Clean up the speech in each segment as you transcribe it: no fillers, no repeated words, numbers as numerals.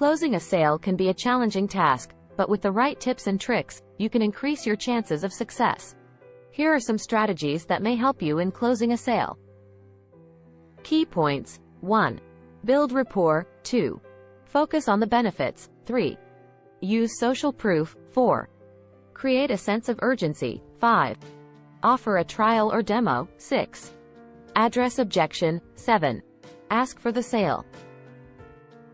Closing a sale can be a challenging task, but with the right tips and tricks, you can increase your chances of success. Here are some strategies that may help you in closing a sale. Key points. 1. Build rapport. 2. Focus on the benefits. 3. Use social proof. 4. Create a sense of urgency. 5. Offer a trial or demo. 6. Address objection. 7. Ask for the sale.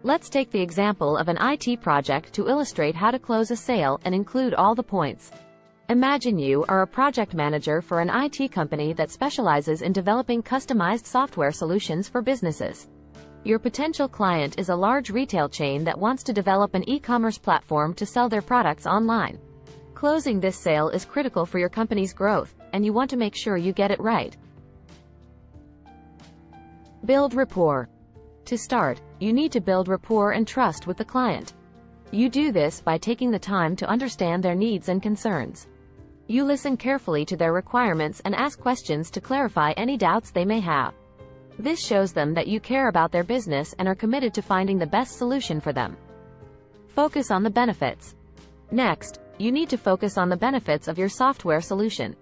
Let's take the example of an IT project to illustrate how to close a sale and include all the points. Imagine you are a project manager for an IT company that specializes in developing customized software solutions for businesses. Your potential client is a large retail chain that wants to develop an e-commerce platform to sell their products online. Closing this sale is critical for your company's growth, and you want to make sure you get it right. Build rapport. To start, you need to build rapport and trust with the client. You do this by taking the time to understand their needs and concerns. You listen carefully to their requirements and ask questions to clarify any doubts they may have. This shows them that you care about their business and are committed to finding the best solution for them. Focus on the benefits. Next, you need to focus on the benefits of your software solution.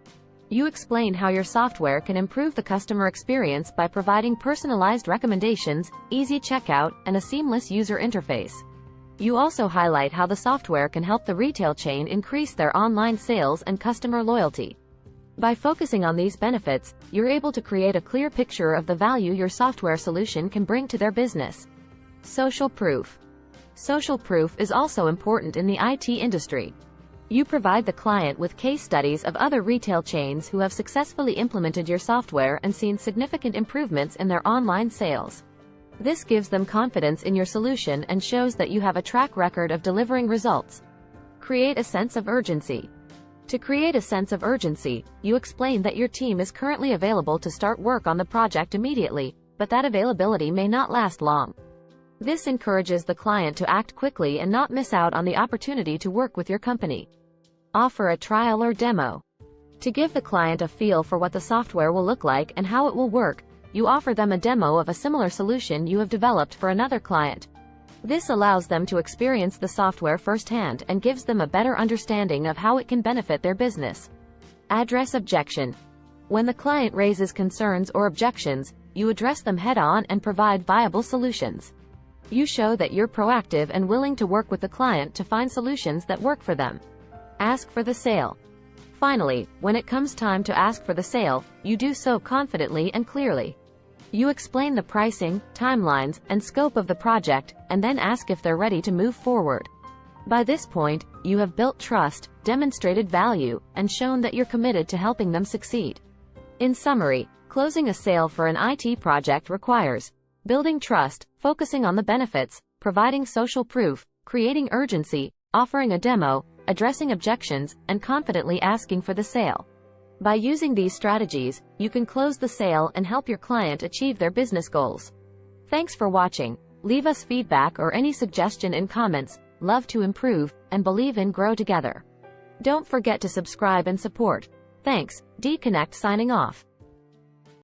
You explain how your software can improve the customer experience by providing personalized recommendations, easy checkout, and a seamless user interface. You also highlight how the software can help the retail chain increase their online sales and customer loyalty. By focusing on these benefits, you're able to create a clear picture of the value your software solution can bring to their business. Social proof. Social proof is also important in the IT industry. You provide the client with case studies of other retail chains who have successfully implemented your software and seen significant improvements in their online sales. This gives them confidence in your solution and shows that you have a track record of delivering results. Create a sense of urgency. To create a sense of urgency, you explain that your team is currently available to start work on the project immediately, but that availability may not last long. This encourages the client to act quickly and not miss out on the opportunity to work with your company. Offer a trial or demo. To give the client a feel for what the software will look like and how it will work, you offer them a demo of a similar solution you have developed for another client. This allows them to experience the software firsthand and gives them a better understanding of how it can benefit their business. Address objection. When the client raises concerns or objections, you address them head-on and provide viable solutions. You show that you're proactive and willing to work with the client to find solutions that work for them. Ask for the sale. Finally, when it comes time to ask for the sale, you do so confidently and clearly. You explain the pricing, timelines, and scope of the project, and then ask if they're ready to move forward. By this point, you have built trust, demonstrated value, and shown that you're committed to helping them succeed. In summary, closing a sale for an IT project requires building trust, focusing on the benefits, providing social proof, creating urgency, offering a demo, addressing objections, and confidently asking for the sale. By using these strategies, you can close the sale and help your client achieve their business goals. Thanks for watching. Leave us feedback or any suggestion in comments. Love to improve, and believe in grow together. Don't forget to subscribe and support. Thanks. D-Connect signing off.